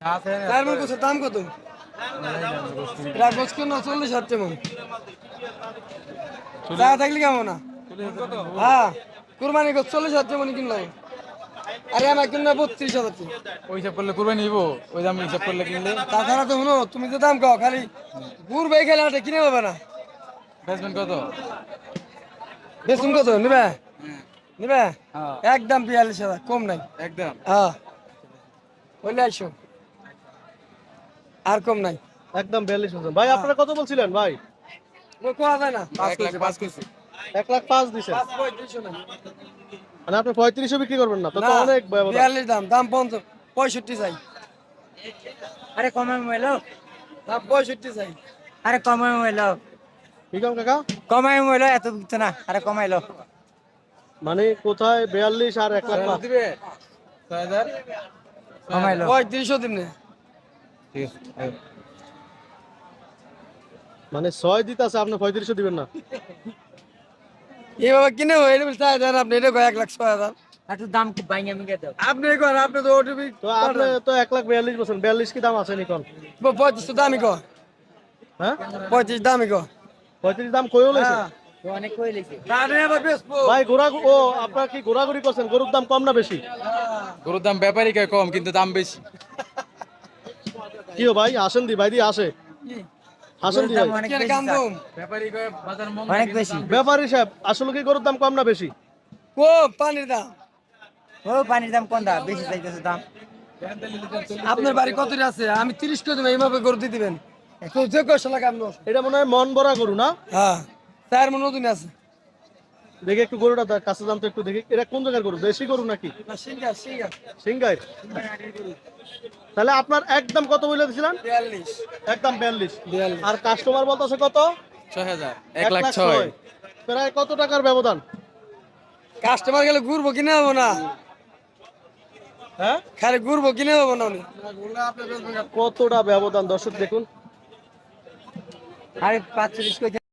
চার মন কত দাম কত? রাখবো কেন 40,000 তেমন চা থাকলে কেমন না? হ্যাঁ কুরবানি 40,000 তেমন কিনলো। আরে আমার কিনলো 32,000। ওই হিসাব করলে কুরবানি নিবো, ওই দাম হিসাব করলে কিনলে তাছাড়া তো শুনো তুমি তো দাম কও খালি ঘুরবে খেলে আটে কিনে পাবে না। বেচবেন কত? বেসুন কত নিবে? নিবে হ্যাঁ একদম 42,000 কম নাই। একদম। হ্যাঁ বলে আইসো আর কম নাই। একদম 42 বলছেন ভাই। আপনারা কত বলছিলেন ভাই? কোয়া যায় না 1,05,000 কইছি। 1,05,000 দিছেন, 35,000 না। মানে আপনি 3500 বিক্রি করবেন না তো? তো না অনেক ব্যবধান। 42 দাম দাম 50 65 চাই। আরে কমাই মইলো, দাম 65 চাই। আরে কমাই মইলো, কি কাম কাকা? কমাই মইলো, এত কিছু না, আরে কমাইলো। মানে কোথায় 42 আর 1,05,000? দিবে 6,000 কমাইলো। 3500 দিন না। ঠিক আছে। মানে 6 দিতাছে, আপনি 3500 দিবেন না? এইভাবে কিনে এটা চাই দেন আপনি এটা 1,06,000। একটু দাম কি বাইঙ্গা মিঙ্গা দাও। আপনি করেন আপনি তো ওটিপি তো আপনি তো 1,42,000 বলছেন, 42 কি দাম আছে নিকন? 35 দামি কো হ্যাঁ 35 দামি কো 35 দাম কইও লইছে তো অনেক কই লইছে। তাহলে আবার বেচবো। ভাই। ও আপনারা কি ঘোরাঘুরি করছেন? গরুর দাম কম না বেশি? গরুর দাম ব্যাপারই কয় কম, কিন্তু দাম বেশি। কি ও ভাই, আসেন দি ভাই, দি আসে আসেন দি ভাই। অনেক কেন বেশি কাম স্যার। কম? ব্যাপারই কয় বাজার মন অনেক বেশি। ব্যাপারী সাহেব, আসলে কি গরুর দাম কম না বেশি? কো পানির দাম। ও পানির দাম কোন দাম বেশি চাইতেছে দাম। আপনার বাড়ি কত আছে? আমি 30 করে দেব এইভাবে করে দিয়ে দিবেন। তো যে কষ্ট লাগে আপনি। এটা মনে হয় মন ভরা গরু না? হ্যাঁ চার মন নতুন আছে। দেখি একটু গরুটা কাছে যান তো একটু দেখি। এটা কোন জায়গার গরু? দেশি গরু নাকি না সিঙ্গা সিঙ্গা সিংগাই? তাহলে আপনার একদম কত বলে দিছিলেন? 42 একদম 42। 42 আর কাস্টমার বলতেছে কত? 6,000 1,06,000। 1,06,000 প্রায় কত টাকার ব্যবধান? কাস্টমার গেলে ঘুরবো কিনে হবো না। হ্যাঁ খালি ঘুরবো কিনে হবো না উনি। কতটা ব্যবধান দর্শক দেখুন। আরে 45 কই